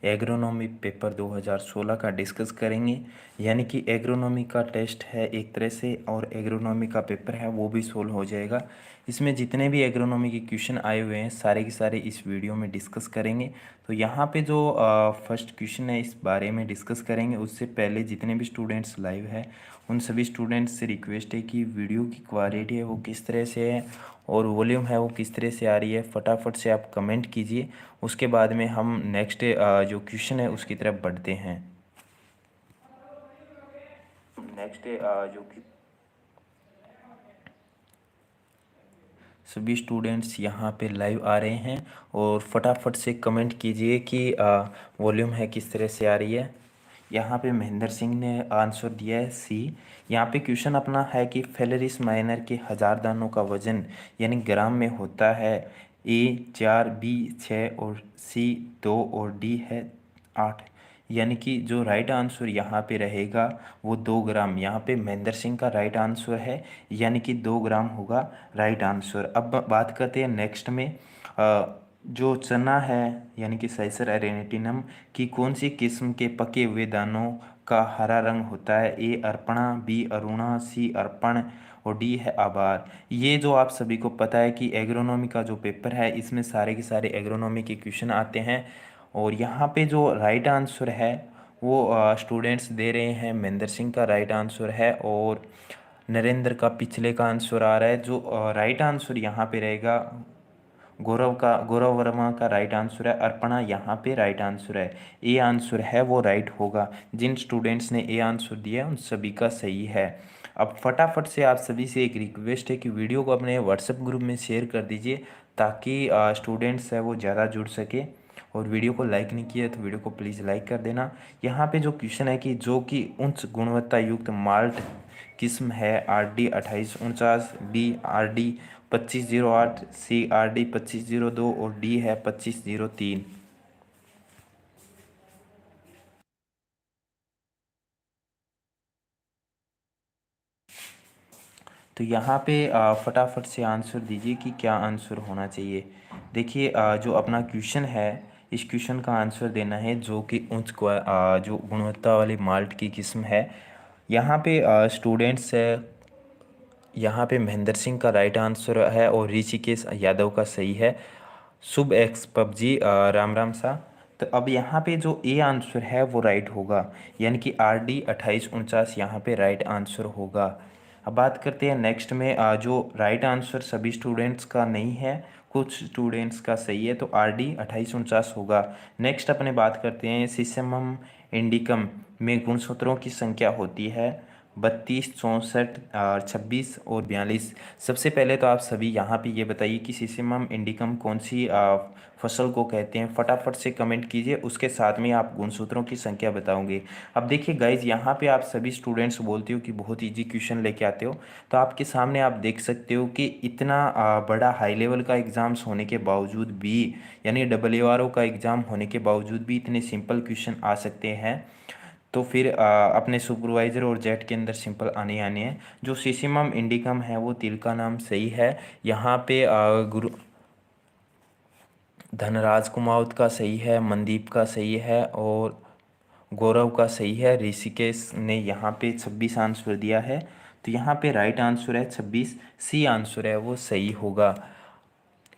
Agronomy paper 2016 का discuss करेंगे। यानी कि एग्रोनॉमी का टेस्ट है एक तरह से, और एग्रोनॉमी का पेपर है वो भी सोल्व हो जाएगा। इसमें जितने भी एग्रोनॉमी के क्वेश्चन आए हुए हैं सारे के सारे इस वीडियो में डिस्कस करेंगे। तो यहाँ पे जो फर्स्ट क्वेश्चन है इस बारे में डिस्कस करेंगे। उससे पहले जितने भी स्टूडेंट्स लाइव है उन सभी स्टूडेंट्स से रिक्वेस्ट है कि वीडियो की क्वालिटी है वो किस तरह से है और वॉल्यूम है वो किस तरह से आ रही है, फटाफट से आप कमेंट कीजिए। उसके बाद में हम नेक्स्ट जो क्वेश्चन है उसकी तरफ बढ़ते हैं। नेक्स्ट जो कि सभी स्टूडेंट्स यहाँ पे लाइव आ रहे हैं और फटाफट से कमेंट कीजिए कि वॉल्यूम है किस तरह से आ रही है। यहाँ पे महेंद्र सिंह ने आंसर दिया है सी। यहाँ पे क्वेश्चन अपना है कि फेलरिस माइनर के 1000 दानों का वजन यानी ग्राम में होता है। ए 4, बी 6 और सी 2 और डी है 8। यानी कि जो राइट आंसर यहाँ पे रहेगा वो 2 ग्राम। यहाँ पे महेंद्र सिंह का राइट आंसर है, यानी कि 2 ग्राम होगा राइट आंसर। अब बात करते हैं नेक्स्ट में जो चना है यानी कि साइसर एरेनेटिनम की कौन सी किस्म के पके हुए दानों का हरा रंग होता है। ए अर्पणा, बी अरुणा, सी अर्पण और डी है आभार। ये जो आप सभी को पता है कि एग्रोनॉमी का जो पेपर है इसमें सारे के सारे एग्रोनॉमी के क्वेश्चन आते हैं। और यहाँ पे जो राइट आंसर है वो स्टूडेंट्स दे रहे हैं महेंद्र सिंह का राइट आंसर है और नरेंद्र का पिछले का आंसर आ रहा है। जो राइट आंसर यहाँ पे रहेगा गौरव वर्मा का राइट आंसर है। अर्पणा यहाँ पे राइट आंसर है। ए आंसर है वो राइट होगा। जिन स्टूडेंट्स ने ए आंसर दिया है उन सभी का सही है। अब फटाफट से आप सभी से एक रिक्वेस्ट है कि वीडियो को अपने व्हाट्सएप ग्रुप में शेयर कर दीजिए ताकि स्टूडेंट्स है वो ज़्यादा जुड़ सके। और वीडियो को लाइक नहीं किया तो वीडियो को प्लीज़ लाइक कर देना। यहाँ पे जो क्वेश्चन है कि जो कि उच्च गुणवत्ता युक्त माल्ट किस्म है RD 2849, बी RD 2508, सी RD 2502 और डी है 2503। तो यहाँ पे फटाफट से आंसर दीजिए कि क्या आंसर होना चाहिए। देखिए जो अपना क्वेश्चन है इस क्वेश्चन का आंसर देना है जो कि जो गुणवत्ता वाली माल्ट की किस्म है। यहाँ पे स्टूडेंट्स है, यहाँ पे महेंद्र सिंह का राइट आंसर है और ऋषिकेश यादव का सही है। शुभ एक्स पबजी राम राम सा। तो अब यहाँ पे जो ए आंसर है वो राइट होगा, यानी कि RD 2849 यहाँ पे राइट आंसर होगा। अब बात करते हैं नेक्स्ट में जो राइट आंसर सभी स्टूडेंट्स का नहीं है, कुछ स्टूडेंट्स का सही है, तो RD 2849 होगा। नेक्स्ट अपने बात करते हैं सिसमम इंडिकम में गुणसूत्रों की संख्या होती है 32, 64, 26 और 42। सबसे पहले तो आप सभी यहाँ पे ये बताइए कि सिसिमम इंडिकम कौन सी फसल को कहते हैं। फटाफट से कमेंट कीजिए, उसके साथ में आप गुणसूत्रों की संख्या बताओगे। अब देखिए गाइज, यहाँ पे आप सभी स्टूडेंट्स बोलते हो कि बहुत इजी क्वेश्चन लेके आते हो, तो आपके सामने आप देख सकते हो कि इतना बड़ा हाई लेवल का एग्ज़ाम्स होने के बावजूद भी, यानी WRO का एग्ज़ाम होने के बावजूद भी इतने सिंपल क्वेश्चन आ सकते हैं। तो फिर अपने सुपरवाइज़र और जेट के अंदर सिंपल आने आने हैं। जो सिसिमम इंडिकम है वो तिल का नाम सही है। यहाँ पे गुरु धनराज कुमावत का सही है, मनदीप का सही है और गौरव का सही है। ऋषिकेश ने यहाँ पे 26 आंसर दिया है, तो यहाँ पे राइट आंसर है 26। सी आंसर है वो सही होगा।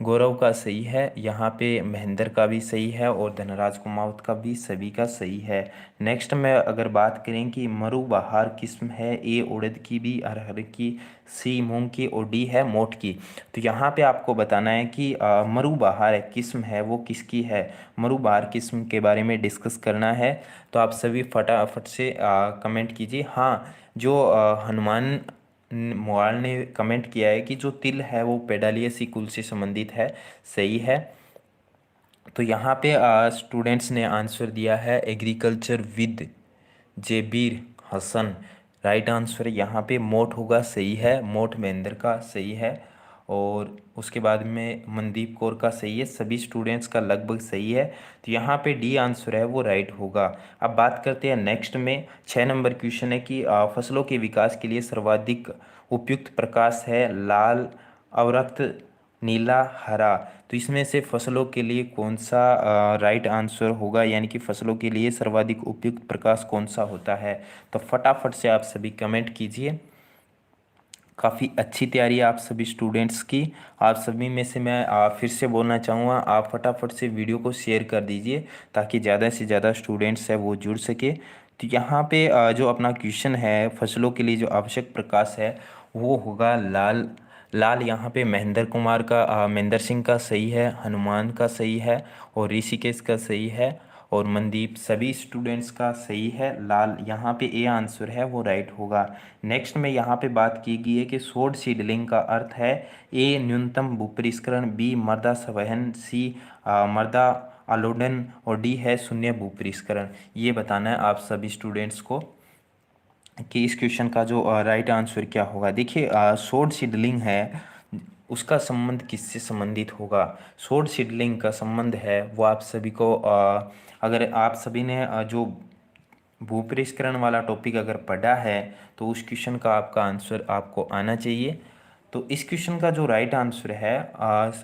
गौरव का सही है, यहाँ पे महेंद्र का भी सही है और धनराज कुमावत का भी, सभी का सही है। नेक्स्ट में अगर बात करें कि मरुबहार किस्म है, ए उड़द की, बी अरहर की, सी मूंग की और डी है मोठ की। तो यहाँ पे आपको बताना है कि मरुबहार किस्म है वो किसकी है। मरुबहार किस्म के बारे में डिस्कस करना है, तो आप सभी फटाफट से कमेंट कीजिए। हाँ, जो हनुमान मोवाल ने कमेंट किया है कि जो तिल है वो पेडालियसी कुल से संबंधित है, सही है। तो यहाँ पे स्टूडेंट्स ने आंसर दिया है agriculture with Jebir Hasan. Right answer यहाँ पे मोठ होगा, सही है। मोठ महेंद्र का सही है और उसके बाद में मनदीप कौर का सही है। सभी स्टूडेंट्स का लगभग सही है, तो यहाँ पे डी आंसर है वो राइट होगा। अब बात करते हैं नेक्स्ट में 6 नंबर क्वेश्चन है कि फसलों के विकास के लिए सर्वाधिक उपयुक्त प्रकाश है लाल, अवरक्त, नीला, हरा। तो इसमें से फसलों के लिए कौन सा राइट आंसर होगा, यानी कि फसलों के लिए सर्वाधिक उपयुक्त प्रकाश कौन सा होता है? तो फटाफट से आप सभी कमेंट कीजिए। काफ़ी अच्छी तैयारी है आप सभी स्टूडेंट्स की। आप सभी में से मैं फिर से बोलना चाहूँगा, आप फटाफट से वीडियो को शेयर कर दीजिए ताकि ज़्यादा से ज़्यादा स्टूडेंट्स है वो जुड़ सके। तो यहाँ पे जो अपना क्वेश्चन है, फसलों के लिए जो आवश्यक प्रकाश है वो होगा लाल। लाल यहाँ पे महेंद्र कुमार का महेंद्र सिंह का सही है, हनुमान का सही है और ऋषिकेश का सही है और मनदीप, सभी स्टूडेंट्स का सही है लाल। यहाँ पे ए आंसर है वो राइट होगा। नेक्स्ट में यहाँ पे बात की गई है कि शॉर्ट सीडलिंग का अर्थ है ए न्यूनतम भूपरिष्करण, बी मृदा संवहन, सी मृदा आलोडन और डी है शून्य भूपरिष्करण। ये बताना है आप सभी स्टूडेंट्स को कि इस क्वेश्चन का जो राइट आंसर क्या होगा। देखिए शॉर्ट सीडलिंग है, उसका संबंध किससे संबंधित होगा? शॉर्ट सीडलिंग का संबंध है वो आप सभी को अगर आप सभी ने जो भूपरिष्करण वाला टॉपिक अगर पढ़ा है तो उस क्वेश्चन का आपका आंसर आपको आना चाहिए। तो इस क्वेश्चन का जो राइट आंसर है,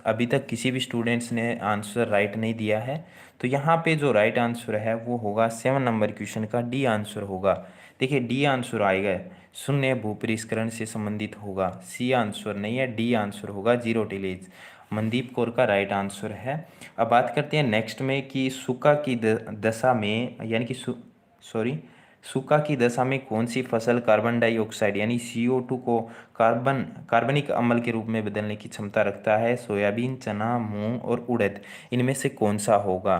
अभी तक किसी भी स्टूडेंट्स ने आंसर राइट नहीं दिया है, तो यहाँ पे जो राइट आंसर है वो होगा 7 नंबर क्वेश्चन का डी आंसर होगा। देखिए डी आंसर आएगा शून्य भूपरिष्करण से संबंधित होगा, सी आंसर नहीं है, डी आंसर होगा जीरो टिलेज। मनदीप कौर का राइट आंसर है। अब बात करते हैं नेक्स्ट में कि सूखा की दशा में, यानी कि सॉरी सूखा की दशा में कौन सी फसल कार्बन डाइऑक्साइड यानी CO2 को कार्बनिक अम्ल के रूप में बदलने की क्षमता रखता है? सोयाबीन, चना, मूंग और उड़द, इनमें से कौन सा होगा?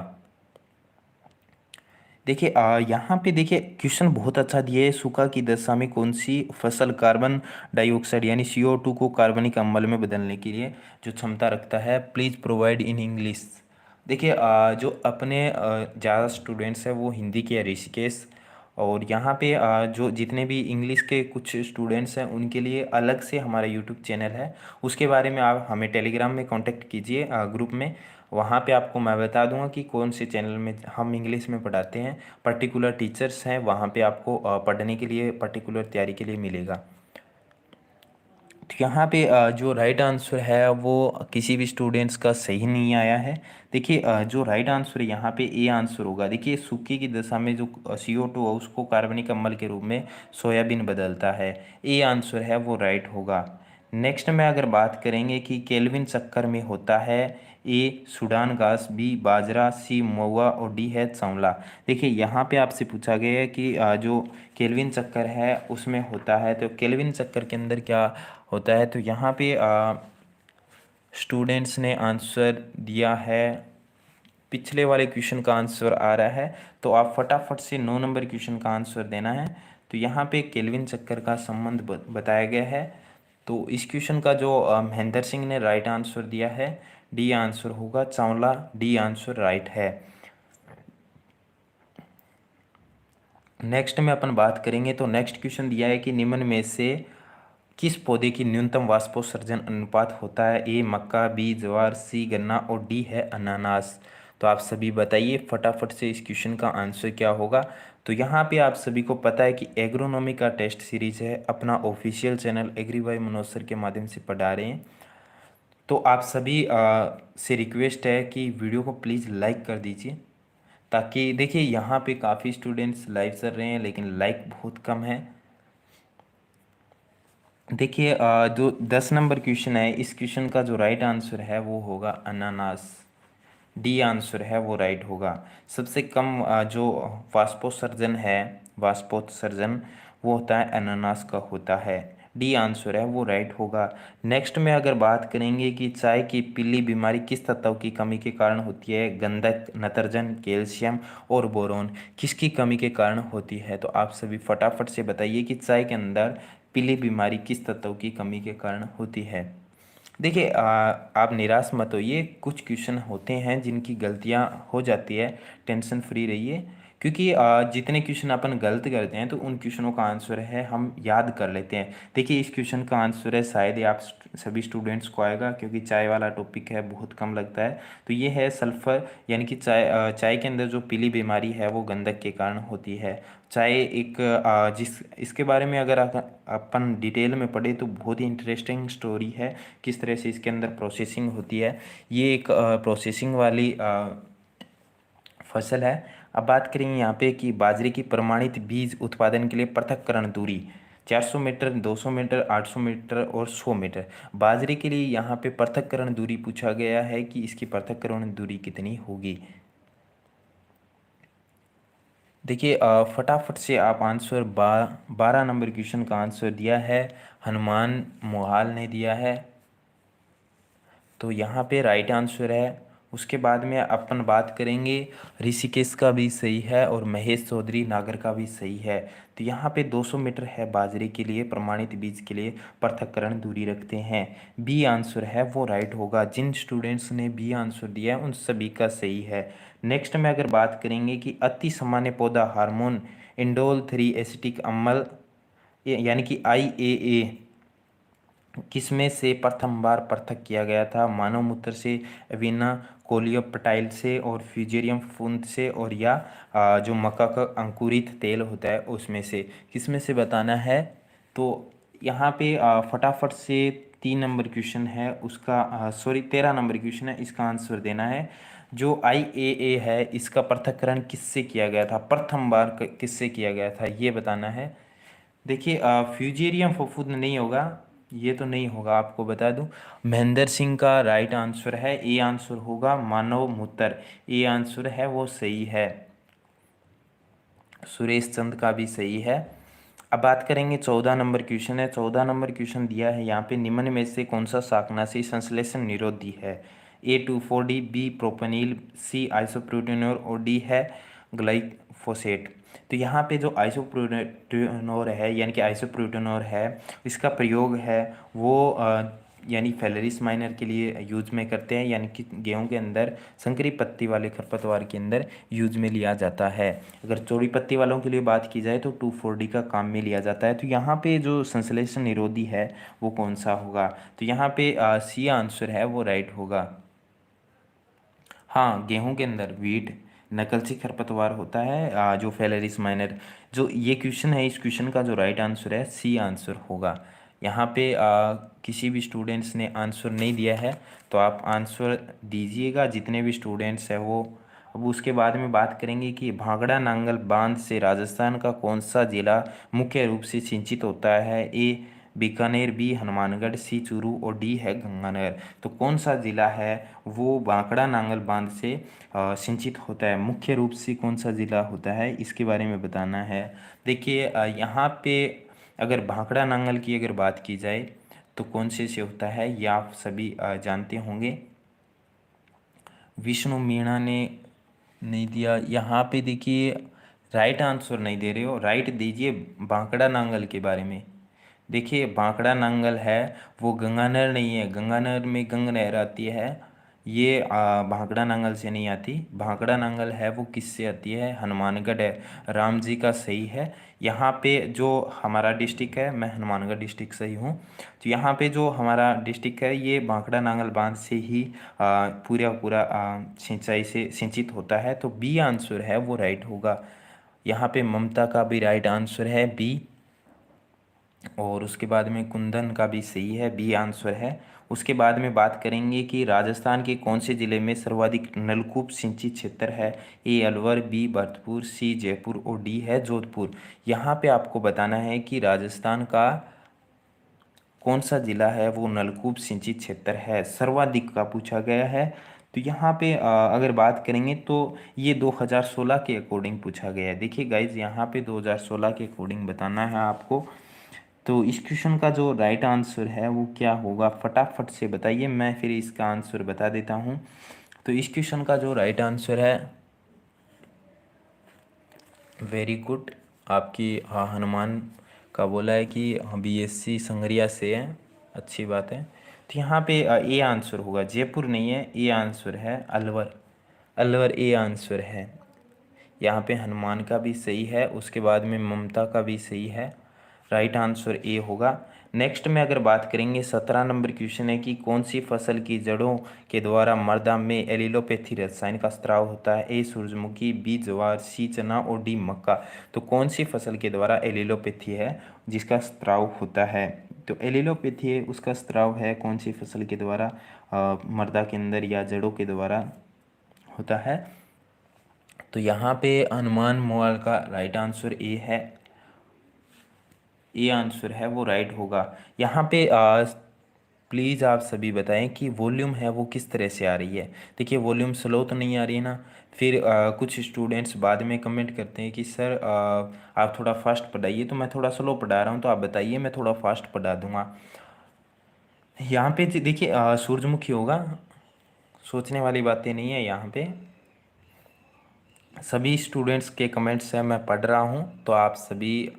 देखिए यहाँ पे देखिए क्वेश्चन बहुत अच्छा दिया है, सूखा की दशा में कौन सी फसल कार्बन डाइऑक्साइड यानी CO2 को कार्बनिक अम्ल में बदलने के लिए जो क्षमता रखता है? Please provide in English. देखिए जो अपने ज़्यादा स्टूडेंट्स हैं वो हिंदी के हैं, ऋषिकेश। और यहाँ पे जो जितने भी इंग्लिश के कुछ स्टूडेंट्स हैं उनके लिए अलग से हमारा यूट्यूब चैनल है, उसके बारे में आप हमें टेलीग्राम में कांटेक्ट कीजिए ग्रुप में। वहाँ पे आपको मैं बता दूंगा कि कौन से चैनल में हम इंग्लिश में पढ़ाते हैं, पर्टिकुलर टीचर्स हैं वहाँ पे आपको पढ़ने के लिए, पर्टिकुलर तैयारी के लिए मिलेगा। तो यहाँ पे जो राइट आंसर है वो किसी भी स्टूडेंट्स का सही नहीं आया है। देखिए जो राइट आंसर यहाँ पे ए आंसर होगा। देखिए सूखे की दशा में जो CO2 है उसको कार्बनिक अम्ल के रूप में सोयाबीन बदलता है, ए आंसर है वो राइट होगा। नेक्स्ट में अगर बात करेंगे कि केल्विन चक्कर में होता है, ए सूडान घास, बी बाजरा, सी महुआ और डी है चावला। देखिए यहाँ पे आपसे पूछा गया है कि जो केल्विन चक्कर है उसमें होता है, तो केल्विन चक्कर के अंदर क्या होता है? तो यहाँ पे स्टूडेंट्स ने आंसर दिया है, पिछले वाले क्वेश्चन का आंसर आ रहा है, तो आप फटाफट से 9 नंबर क्वेश्चन का आंसर देना है। तो यहाँ पे केल्विन चक्कर का संबंध बताया गया है। तो इस क्वेश्चन का जो महेंद्र सिंह ने राइट आंसर दिया है, डी आंसर होगा चावला, डी आंसर राइट है। नेक्स्ट में अपन बात करेंगे तो नेक्स्ट क्वेश्चन दिया है कि निम्न में से किस पौधे की न्यूनतम वाष्पोत्सर्जन अनुपात होता है? ए मक्का, बी ज्वार, सी गन्ना और डी है अनानास। तो आप सभी बताइए फटाफट से इस क्वेश्चन का आंसर क्या होगा। तो यहाँ पे आप सभी को पता है कि एग्रोनॉमी का टेस्ट सीरीज है, अपना official channel agri by Manoj sir के माध्यम से पढ़ा रहे हैं। तो आप सभी से रिक्वेस्ट है कि वीडियो को प्लीज़ लाइक कर दीजिए, ताकि देखिए यहाँ पे काफ़ी स्टूडेंट्स लाइव चल रहे हैं लेकिन लाइक बहुत कम है। देखिए जो 10 नंबर क्वेश्चन है, इस क्वेश्चन का जो राइट आंसर है वो होगा अनानास, डी आंसर है वो राइट होगा। सबसे कम जो वाष्पोत्सर्जन है, वाष्पोत्सर्जन वो होता है अनानास का होता है, डी आंसर है वो राइट होगा। नेक्स्ट में अगर बात करेंगे कि चाय की पीली बीमारी किस तत्व की कमी के कारण होती है? गंधक, नत्रजन, कैल्शियम और बोरोन, किसकी कमी के कारण होती है? तो आप सभी फटाफट से बताइए कि चाय के अंदर पीली बीमारी किस तत्व की कमी के कारण होती है? देखिए आप निराश मत होइए, कुछ क्वेश्चन होते हैं जिनकी गलतियां हो जाती है, टेंशन फ्री रहिए। क्योंकि जितने क्वेश्चन अपन गलत करते हैं तो उन क्वेश्चनों का आंसर है हम याद कर लेते हैं। देखिए इस क्वेश्चन का आंसर है, शायद ही आप सभी स्टूडेंट्स को आएगा क्योंकि चाय वाला टॉपिक है, बहुत कम लगता है। तो ये है सल्फर, यानी कि चाय के अंदर जो पीली बीमारी है वो गंधक के कारण होती है। चाय एक जिस इसके बारे में अगर अपन डिटेल में पढ़े तो बहुत ही इंटरेस्टिंग स्टोरी है, किस तरह से इसके अंदर प्रोसेसिंग होती है। ये एक प्रोसेसिंग वाली फसल है। अब बात करेंगे यहाँ पे कि बाजरे की प्रमाणित बीज उत्पादन के लिए पृथक्करण दूरी 400 मीटर, 200 मीटर, 800 मीटर और 100 मीटर। बाजरे के लिए यहाँ पे पृथक्करण दूरी पूछा गया है कि इसकी पृथक्करण दूरी कितनी होगी। देखिए फटाफट से आप आंसर 12 नंबर क्वेश्चन का आंसर दिया है हनुमान मोहाल ने दिया है, तो यहाँ पे राइट आंसर है। उसके बाद में अपन बात करेंगे ऋषिकेश का भी सही है और महेश चौधरी नागर का भी सही है। तो यहाँ पे 200 मीटर है बाजरे के लिए, प्रमाणित बीज के लिए पृथक्करण दूरी रखते हैं। बी आंसर है वो राइट होगा। जिन स्टूडेंट्स ने बी आंसर दिया है उन सभी का सही है। नेक्स्ट में अगर बात करेंगे कि अति सामान्य पौधा हार्मोन इंडोल 3 एसिटिक अम्ल यानी कि IAA किसमें से प्रथम बार पृथक किया गया था। मानव मूत्र से, वीना कोलियोप्टाइल से और फ्यूजेरियम फुंत से, और या जो मक्का का अंकुरित तेल होता है उसमें से, किसमें से बताना है। तो यहाँ पे फटाफट से 3 नंबर क्वेश्चन है उसका, सॉरी 13 नंबर क्वेश्चन है, इसका आंसर देना है। जो IAA है इसका पृथक्करण किससे किया गया था, प्रथम बार किससे किया गया था ये बताना है। देखिए फ्यूजेरियम फफूंद नहीं होगा, ये तो नहीं होगा, आपको बता दूं। महेंद्र सिंह का राइट आंसर है, ए आंसर होगा मानव मूत्र, ए आंसर है वो सही है। सुरेश चंद का भी सही है। अब बात करेंगे 14 नंबर क्वेश्चन है। 14 नंबर क्वेश्चन दिया है यहाँ पे, निम्न में से कौन सा शाकनाशी संश्लेषण निरोधी है। A2,4-D, बी प्रोपेनिल, सी आइसोप्रोटेनोर और डी है ग्लाइफोसेट। तो यहाँ पे जो आइसोप्रोटेनोर है यानी कि आइसोप्रोटेनोर है, इसका प्रयोग है वो यानी फैलरिस माइनर के लिए यूज में करते हैं, यानी कि गेहूं के अंदर संकरी पत्ती वाले खरपतवार के अंदर यूज में लिया जाता है। अगर चौड़ी पत्ती वालों के लिए बात की जाए तो 2,4-D का काम में लिया जाता है। तो यहाँ पे जो संश्लेषण निरोधी है वो कौन सा होगा, तो यहाँ पे सी आंसर है वो राइट होगा। हाँ, गेहूं के अंदर वीट नकलची खरपतवार होता है जो फेलेरिस माइनर। जो ये क्वेश्चन है, इस क्वेश्चन का जो राइट आंसर है सी आंसर होगा। यहाँ पे किसी भी स्टूडेंट्स ने आंसर नहीं दिया है तो आप आंसर दीजिएगा, जितने भी स्टूडेंट्स हैं वो। अब उसके बाद में बात करेंगे कि भांगड़ा नांगल बांध से राजस्थान का कौन सा जिला मुख्य रूप से सिंचित होता है। ए बीकानेर, बी हनुमानगढ़, सी चूरू और डी है गंगानगर। तो कौन सा जिला है वो भांकड़ा नांगल बांध से सिंचित होता है, मुख्य रूप से कौन सा जिला होता है इसके बारे में बताना है। देखिए यहाँ पे अगर भांकड़ा नांगल की अगर बात की जाए तो कौन से होता है ये आप सभी जानते होंगे। विष्णु मीणा ने नहीं दिया यहाँ पे, देखिए राइट आंसर नहीं दे रहे हो, राइट दीजिए बांकड़ा नांगल के बारे में। देखिए बांकड़ा नांगल है वो गंगानगर नहीं है, गंगानगर में गंग नहर आती है, ये भांकड़ा नांगल से नहीं आती। भांकड़ा नांगल है वो किससे आती है, हनुमानगढ़ है। राम जी का सही है। यहाँ पे जो हमारा डिस्ट्रिक्ट है, मैं हनुमानगढ़ डिस्ट्रिक्ट से ही हूँ, तो यहाँ पे जो हमारा डिस्ट्रिक्ट है ये भांकड़ा नांगल बांध से ही पूरा पूरा सिंचाई से सिंचित होता है। तो बी आंसर है वो राइट होगा। यहाँ पे ममता का भी राइट आंसर है बी, और उसके बाद में कुंदन का भी सही है, बी आंसर है। उसके बाद में बात करेंगे कि राजस्थान के कौन से जिले में सर्वाधिक नलकूप सिंचित क्षेत्र है। ए अलवर, बी भरतपुर, सी जयपुर और डी है जोधपुर। यहाँ पे आपको बताना है कि राजस्थान का कौन सा जिला है वो नलकूप सिंचित क्षेत्र है, सर्वाधिक का पूछा गया है। तो यहाँ पे अगर बात करेंगे तो ये 2016 के अकॉर्डिंग पूछा गया है। देखिए गाइज यहाँ पे 2016 के अकॉर्डिंग बताना है आपको। तो इस क्वेश्चन का जो राइट आंसर है वो क्या होगा, फटाफट से बताइए, मैं फिर इसका आंसर बता देता हूँ। तो इस क्वेश्चन का जो राइट आंसर है, वेरी गुड, आपकी हनुमान का बोला है कि BSc संगरिया से है, अच्छी बात है। तो यहाँ पे ए आंसर होगा, जयपुर नहीं है, ए आंसर है अलवर, अलवर ए आंसर है। यहाँ पे हनुमान का भी सही है, उसके बाद में ममता का भी सही है। राइट आंसर ए होगा। नेक्स्ट में अगर बात करेंगे 17 नंबर क्वेश्चन है कि कौन सी फसल की जड़ों के द्वारा मृदा में एलिलोपैथी रसायन का स्त्राव होता है। ए सूरजमुखी, बी ज्वार, सी चना और डी मक्का। तो कौन सी फसल के द्वारा एलिलोपैथी है जिसका स्त्राव होता है। तो एलिलोपैथी है उसका स्त्राव है कौन सी फसल के द्वारा, मृदा के अंदर या जड़ों के द्वारा होता है। तो यहाँ पे हनुमान मोल का राइट आंसर ए है। ए आंसर है वो राइट होगा। यहाँ पे प्लीज़ आप सभी बताएं कि वॉल्यूम है वो किस तरह से आ रही है। देखिए वॉल्यूम स्लो तो नहीं आ रही है ना। फिर कुछ स्टूडेंट्स बाद में कमेंट करते हैं कि सर आप थोड़ा फास्ट पढ़ाइए, तो मैं थोड़ा स्लो पढ़ा रहा हूँ, तो आप बताइए मैं थोड़ा फास्ट पढ़ा दूंगा। यहाँ पे देखिए सूरजमुखी होगा, सोचने वाली बातें नहीं है यहाँ पे। सभी स्टूडेंट्स के कमेंट्स से मैं पढ़ रहा हूँ, तो आप सभी,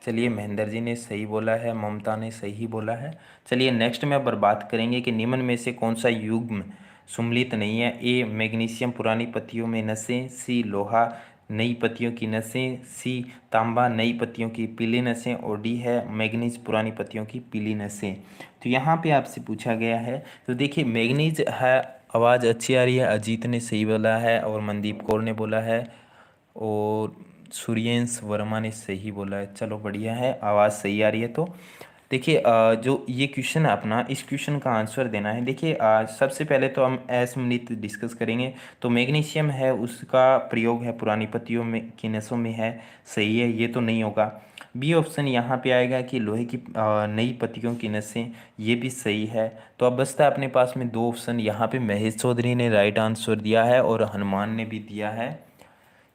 चलिए महेंद्र जी ने सही बोला है, ममता ने सही बोला है। चलिए नेक्स्ट में अब बात करेंगे कि निम्न में से कौन सा युग्म सुम्मिलित नहीं है। ए मैग्नीशियम पुरानी पत्तियों में नसें, सी लोहा नई पत्तियों की नसें, सी तांबा नई पत्तियों की पीली नसें, और डी है मैग्नीज पुरानी पत्तियों की पीली नसें। तो यहाँ पे आपसे पूछा गया है, तो देखिए मैग्नीज है, आवाज़ अच्छी आ रही है, अजीत ने सही बोला है और मनदीप कौर ने बोला है और सूर्येंश वर्मा ने सही बोला है। चलो बढ़िया है, आवाज़ सही आ रही है। तो देखिए जो ये क्वेश्चन है अपना, इस क्वेश्चन का आंसर देना है। देखिए सबसे पहले तो हम असममित डिस्कस करेंगे। तो मैग्नीशियम है उसका प्रयोग है पुरानी पत्तियों में की नसों में है, सही है, ये तो नहीं होगा। बी ऑप्शन यहाँ पे आएगा कि लोहे की नई पत्तियों की नसें, ये भी सही है। तो अब बचता है अपने पास में दो ऑप्शन। यहाँ पे महेश चौधरी ने राइट आंसर दिया है और हनुमान ने भी दिया है।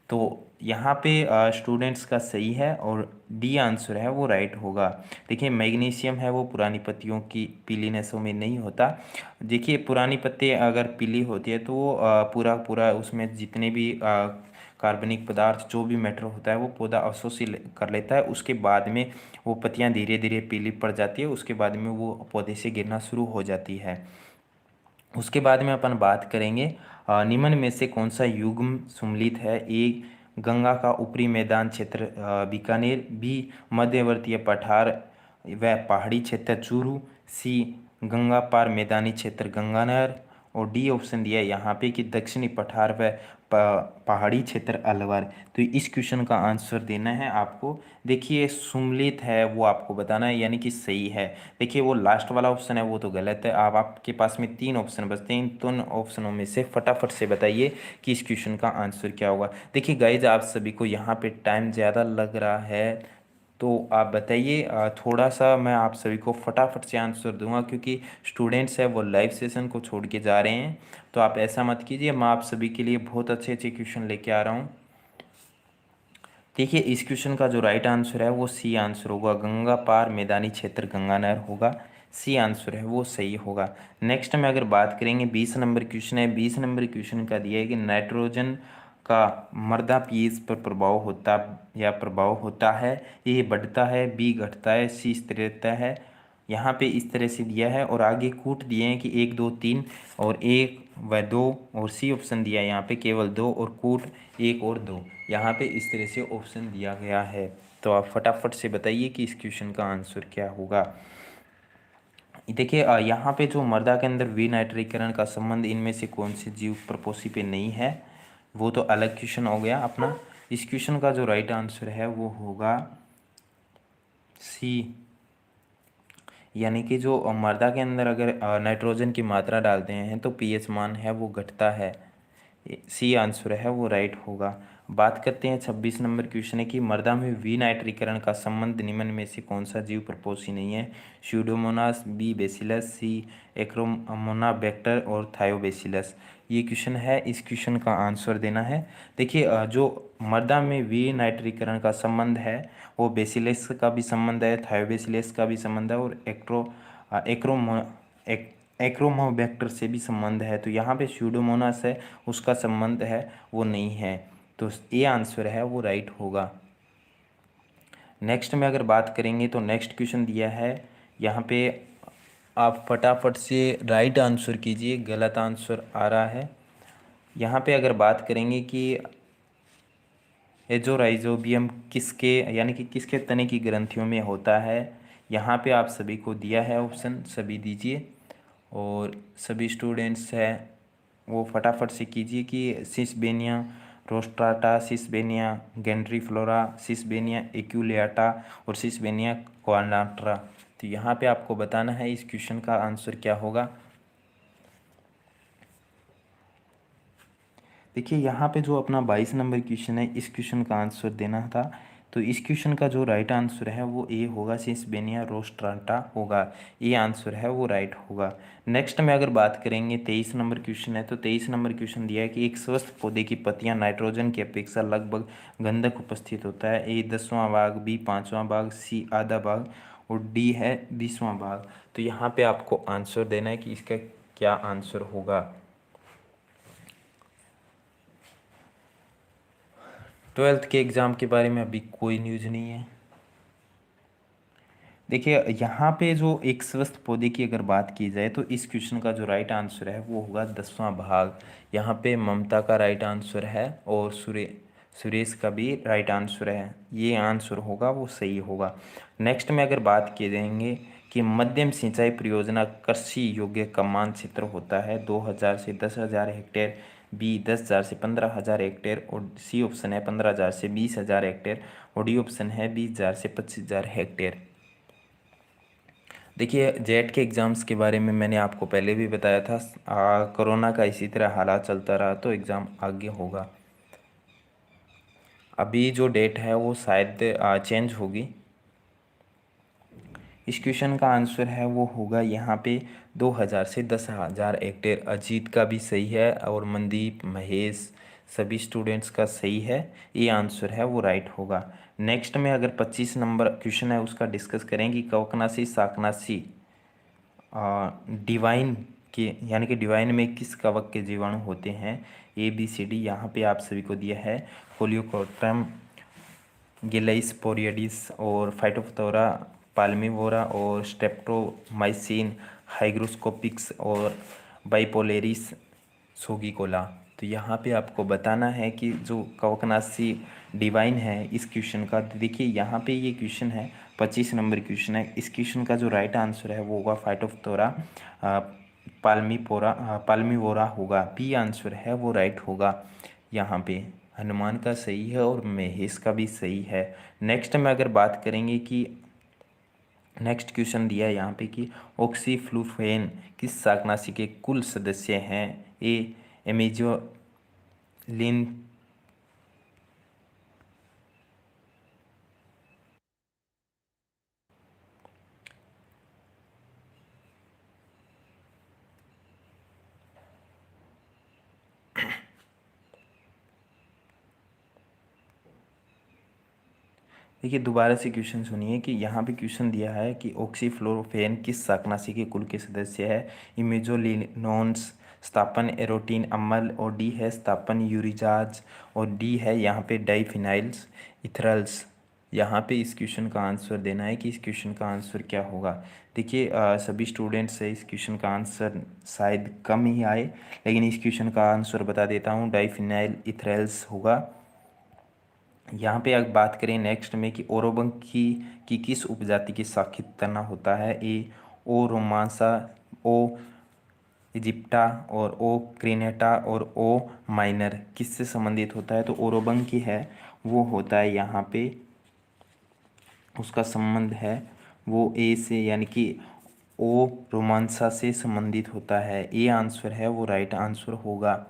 तो यहाँ पे स्टूडेंट्स का सही है और डी आंसर है वो राइट होगा। देखिए मैग्नीशियम है वो पुरानी पत्तियों की पीली नसों में नहीं होता। देखिए पुरानी पत्ती अगर पीली होती है तो वो पूरा पूरा उसमें जितने भी कार्बनिक पदार्थ जो भी मैटर होता है वो पौधा अवशोषित कर लेता है। उसके बाद में वो पत्तियाँ धीरे धीरे पीली पड़ जाती है, उसके बाद में वो पौधे से गिरना शुरू हो जाती है। उसके बाद में अपन बात करेंगे निम्न में से कौन सा युग्म सुम्मिलित है। ए गंगा का ऊपरी मैदान क्षेत्र बीकानेर, बी मध्यवर्तीय पठार व पहाड़ी क्षेत्र चूरू, सी गंगा पार मैदानी क्षेत्र गंगानगर, और डी ऑप्शन दिया है यहाँ पे कि दक्षिणी पठार व पहाड़ी क्षेत्र अलवर। तो इस क्वेश्चन का आंसर देना है आपको। देखिए सुम्मिलित है वो आपको बताना है, यानी कि सही है। देखिए वो लास्ट वाला ऑप्शन है वो तो गलत है। अब आपके पास में तीन ऑप्शन बचते हैं, इन तीन ऑप्शनों में से फटाफट से बताइए कि इस क्वेश्चन का आंसर क्या होगा। देखिए गाइज आप सभी को यहाँ पे टाइम ज़्यादा लग रहा है, तो आप बताइए। थोड़ा सा मैं आप सभी को फटाफट से आंसर दूंगा क्योंकि स्टूडेंट्स हैं वो लाइव सेशन को छोड़ के जा रहे हैं। तो आप ऐसा मत कीजिए, मैं आप सभी के लिए बहुत अच्छे अच्छे क्वेश्चन लेके आ रहा हूँ। देखिए इस क्वेश्चन का जो राइट आंसर है वो सी आंसर होगा, गंगा पार मैदानी क्षेत्र गंगानगर होगा। सी आंसर है वो सही होगा। नेक्स्ट में अगर बात करेंगे 20 नंबर क्वेश्चन है। 20 नंबर क्वेश्चन का दिया है कि नाइट्रोजन का मृदा पीएच पर प्रभाव होता है। ए बढ़ता है, बी घटता है, सी स्थिर रहता है। यहाँ पे इस तरह से दिया है और आगे कूट दिए हैं कि 1 2 3 और 1 व 2, और सी ऑप्शन दिया है यहाँ पे केवल 2 और कूट 1 और 2। यहाँ पे इस तरह से ऑप्शन दिया गया है। तो आप फटाफट से बताइए कि इस क्वेश्चन का आंसर क्या होगा। देखिए यहाँ पे जो मृदा के अंदर विनाइट्रीकरण का संबंध इनमें से कौन से जीव प्रपोषी पे नहीं है, वो तो अलग क्वेश्चन हो गया अपना। इस क्वेश्चन का जो राइट आंसर है वो होगा सी, यानी कि जो मृदा के अंदर अगर नाइट्रोजन की मात्रा डालते हैं तो पीएच मान है वो घटता है। सी आंसर है वो राइट होगा। बात करते हैं 26 नंबर क्वेश्चन है कि मृदा में विनाइट्रीकरण का संबंध निम्न में से कौन सा जीव प्रपोषी नहीं है। स्यूडोमोनास, बी बेसिलस, सी एक्रोमोनाबैक्टर और थायोबैसिलस। ये क्वेश्चन है, इस क्वेश्चन का आंसर देना है। देखिए जो मृदा में विनाइट्रीकरण का संबंध है वो बेसिलस का भी संबंध है, थायोबैसिलस का भी संबंध है और एक्रोमो एक्रोमोबैक्टर से भी संबंध है। तो यहाँ पे स्यूडोमोनास है उसका संबंध है वो नहीं है। तो ये आंसर है वो राइट होगा। नेक्स्ट में अगर बात करेंगे तो नेक्स्ट क्वेश्चन दिया है यहाँ पे, आप फटाफट से राइट आंसर कीजिए, गलत आंसर आ रहा है। यहाँ पे अगर बात करेंगे कि जो राइजोबियम किसके यानी कि किसके तने की ग्रंथियों में होता है, यहाँ पे आप सभी को दिया है ऑप्शन, सभी दीजिए। और सभी स्टूडेंट्स हैं वो फटाफट से कीजिए कि सिसबेनिया रोस्ट्राटा, सिसबेनिया गेंड्रीफ्लोरा, सिसबेनिया एक्यूलेटा और सिसबेनिया क्वाड्रांटा। तो यहाँ पे आपको बताना है इस क्वेश्चन का आंसर क्या होगा। देखिए यहाँ पे जो अपना 22 नंबर क्वेश्चन है, इस क्वेश्चन का आंसर देना था। तो इस क्वेश्चन का जो राइट आंसर है वो ए होगा, सिसबेनिया रोस्ट्राटा होगा। ये आंसर है वो राइट होगा। नेक्स्ट में अगर बात करेंगे 23 नंबर क्वेश्चन है, तो 23 नंबर क्वेश्चन दिया है कि एक स्वस्थ पौधे की पत्तियां नाइट्रोजन की अपेक्षा लगभग गंधक उपस्थित होता है। ए 10वां भाग, बी 5वां भाग, सी आधा भाग और डी है 20वां भाग। तो यहाँ पे आपको आंसर देना है कि इसका क्या आंसर होगा। 12th के एग्ज़ाम के बारे में अभी कोई न्यूज़ नहीं है। देखिए यहाँ पे जो एक स्वस्थ पौधे की अगर बात की जाए तो इस क्वेश्चन का जो राइट आंसर है वो होगा 10वां भाग। यहाँ पे ममता का राइट आंसर है और सुरेश का भी राइट आंसर है। ये आंसर होगा वो सही होगा। नेक्स्ट में अगर बात की जाएंगे कि मध्यम सिंचाई परियोजना कृषि योग्य का मानचित्र होता है 2000 से 10,000 हेक्टेयर, बी 10,000 से 15,000 हेक्टेयर और सी ऑप्शन है 15,000 से 20,000 हेक्टेयर और डी ऑप्शन है 20,000 से 25,000 हेक्टेयर। देखिए जेट के एग्ज़ाम्स के बारे में मैंने आपको पहले भी बताया था। कोरोना का इसी तरह हालात चलता रहा तो एग्ज़ाम आगे होगा। अभी जो डेट है वो शायद चेंज होगी। इस क्वेश्चन का आंसर है वो होगा यहाँ पे 2000 से 10,000 हेक्टेयर। अजीत का भी सही है और मनदीप, महेश सभी स्टूडेंट्स का सही है। ये आंसर है वो राइट होगा। नेक्स्ट में अगर 25 नंबर क्वेश्चन है उसका डिस्कस करेंगे। कवकनाशी शाकनाशी डिवाइन के यानी कि डिवाइन में किस कवक के जीवाणु होते हैं। ए बी सी डी यहाँ पे आप सभी को दिया है। कोलियोकोट्रम, गिलेइस्पोरियडिस और फाइटोप्थोरा पाल्मिवोरा और स्ट्रेप्टोमाइसिन हाइग्रोस्कोपिक्स और बाइपोलेरिस सोगिकोला। तो यहाँ पे आपको बताना है कि जो कवकनाशी डिवाइन है इस क्वेश्चन का। देखिए यहाँ पे ये क्वेश्चन है 25 नंबर क्वेश्चन है। इस क्वेश्चन का जो राइट आंसर है वो होगा फाइटोप्थोरा पाल्मिवोरा होगा। बी आंसर है वो राइट होगा। यहाँ पे हनुमान का सही है और महेश का भी सही है। नेक्स्ट में अगर बात करेंगे कि नेक्स्ट क्वेश्चन दिया है यहाँ पे कि ऑक्सीफ्लूफेन किस शाकनाशी के कुल सदस्य हैं। ए एमिजोलिन, देखिए दोबारा से क्वेश्चन सुनिए कि यहाँ पे क्वेश्चन दिया है कि ऑक्सीफ्लोरोफेन किस शाकनाशी के कुल के सदस्य है। इमेजोलिनोन्स, स्थापन एरोटीन अम्ल और डी है स्थापन यूरिजाज और डी है यहाँ पे डाइफिनाइल्स इथरल्स। यहाँ पे इस क्वेश्चन का आंसर देना है कि इस क्वेश्चन का आंसर क्या होगा। देखिए सभी स्टूडेंट्स से इस क्वेश्चन का आंसर शायद कम ही आए, लेकिन इस क्वेश्चन का आंसर बता देता हूँ, डाइफिनाइल इथरल्स होगा। यहाँ पे अगर बात करें नेक्स्ट में कि ओरोबंग की किस उपजाति की शाखित तना होता है। ए ओ रोमांसा, ओ इजिप्टा और ओ क्रिनेटा और ओ माइनर किससे संबंधित होता है। तो ओरोबंग की है वो होता है यहाँ पे, उसका संबंध है वो ए से यानी कि ओ रोमांसा से संबंधित होता है। ए आंसर है वो राइट आंसर होगा।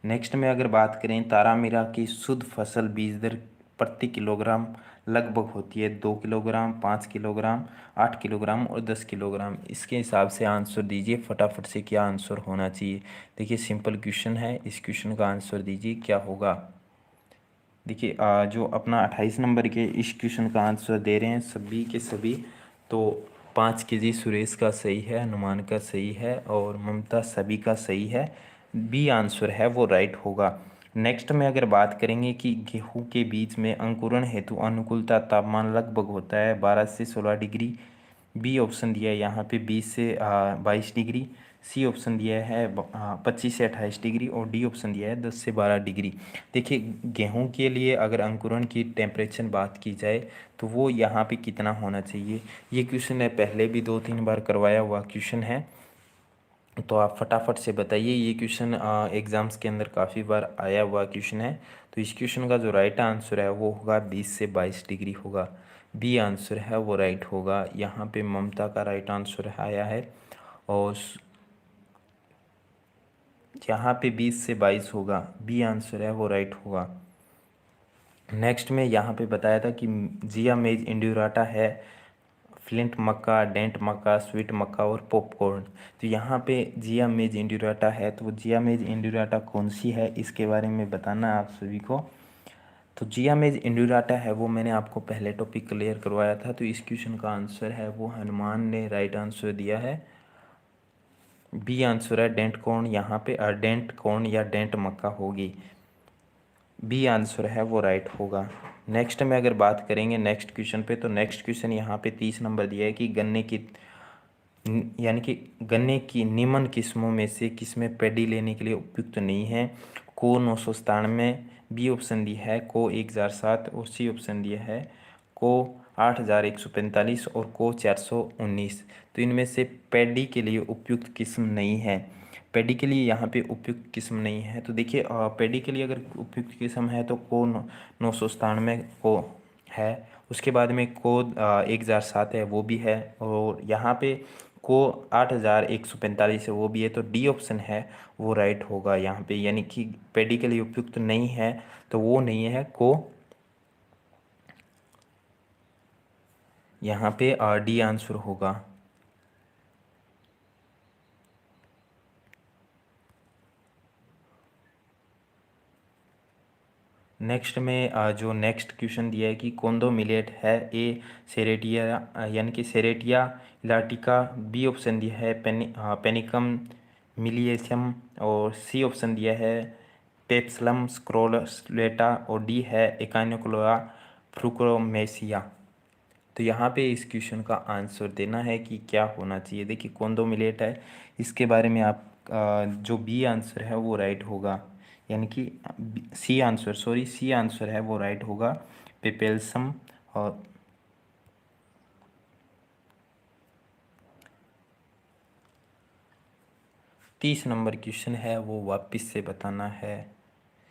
नेक्स्ट में अगर बात करें तारामीरा की शुद्ध फसल बीज दर प्रति किलोग्राम लगभग होती है 2 किलोग्राम, 5 किलोग्राम, 8 किलोग्राम और 10 किलोग्राम। इसके हिसाब से आंसर दीजिए फटाफट से, क्या आंसर होना चाहिए। देखिए सिंपल क्वेश्चन है, इस क्वेश्चन का आंसर दीजिए क्या होगा। देखिए जो अपना 28 नंबर के इस क्वेश्चन का आंसर दे रहे हैं सभी के सभी। तो 5 के जी सुरेश का सही है, हनुमान का सही है और ममता सभी का सही है। बी आंसर है वो राइट होगा। नेक्स्ट में अगर बात करेंगे कि गेहूं के बीज में अंकुरण हेतु अनुकूलता तापमान लगभग होता है 12 से 16 डिग्री। बी ऑप्शन दिया है यहाँ पे 20 से 22 डिग्री। सी ऑप्शन दिया है 25 से 28 डिग्री और डी ऑप्शन दिया है 10 से 12 डिग्री। देखिए गेहूं के लिए अगर अंकुरण की टेम्परेचर बात की जाए तो वो यहाँ पे कितना होना चाहिए, ये क्वेश्चन है पहले भी 2-3 बार करवाया हुआ क्वेश्चन है। तो आप फटाफट से बताइए, ये क्वेश्चन एग्ज़ाम्स के अंदर काफ़ी बार आया हुआ क्वेश्चन है। तो इस क्वेश्चन का जो राइट आंसर है वो होगा 20 से 22 डिग्री होगा। बी आंसर है वो राइट होगा। यहाँ पे ममता का राइट आंसर आया है और यहाँ पे 20 से 22 होगा, बी आंसर है वो राइट होगा। नेक्स्ट में यहाँ पे बताया था कि जिया मेज इंड्यूराटा है फ्लिंट मक्का, डेंट मक्का, स्वीट मक्का और पॉपकॉर्न। तो यहाँ पे जिया मेज इंड्यूराटा है, तो वो जिया मेज इंड्यूराटा कौन सी है इसके बारे में बताना है आप सभी को। तो जिया मेज इंड्यूराटा है वो मैंने आपको पहले टॉपिक क्लियर करवाया था। तो इस क्वेश्चन का आंसर है वो हनुमान ने राइट आंसर दिया है। बी आंसर है डेंट कॉर्न, यहाँ पे डेंट कॉर्न या डेंट मक्का होगी। बी आंसर है वो राइट होगा। नेक्स्ट में अगर बात करेंगे नेक्स्ट क्वेश्चन पे, तो नेक्स्ट क्वेश्चन यहाँ पे 30 नंबर दिया है कि यानी कि गन्ने की निम्न किस्मों में से किसमें पैडी लेने के लिए उपयुक्त नहीं है। को 997, बी ऑप्शन दिया है को 1007 और सी ऑप्शन दिया है को 8145 और को 419। तो इनमें से पैडी के लिए उपयुक्त किस्म नहीं है। पैडी के लिए यहाँ पे उपयुक्त किस्म नहीं है। तो देखिए पैडी के लिए अगर उपयुक्त किस्म है तो को 997 को है, उसके बाद में को 1007 है वो भी है, और यहाँ पे को 8145 है वो भी है। तो डी ऑप्शन है वो राइट होगा यहाँ पे, यानी कि पैडी के लिए उपयुक्त नहीं है तो वो नहीं है को, यहाँ पे डी आंसर होगा। नेक्स्ट में जो नेक्स्ट क्वेश्चन दिया है कि कोंदो मिलेट है, ए सेरेटिया यानी कि सेरेटिया इलाटिका, बी ऑप्शन दिया है पेनिकम मिलियसम और सी ऑप्शन दिया है पेप्सलम स्क्रोलेटा और डी है एकाइनोक्लोआ फ्रुक्रोमेसिया। तो यहाँ पे इस क्वेश्चन का आंसर देना है कि क्या होना चाहिए। देखिए कोंदो मिलेट है, इसके बारे में आप जो बी आंसर है वो राइट होगा, यानी कि सी आंसर है वो राइट होगा पेपेल्सम। और 30 नंबर क्वेश्चन है वो वापस से बताना है।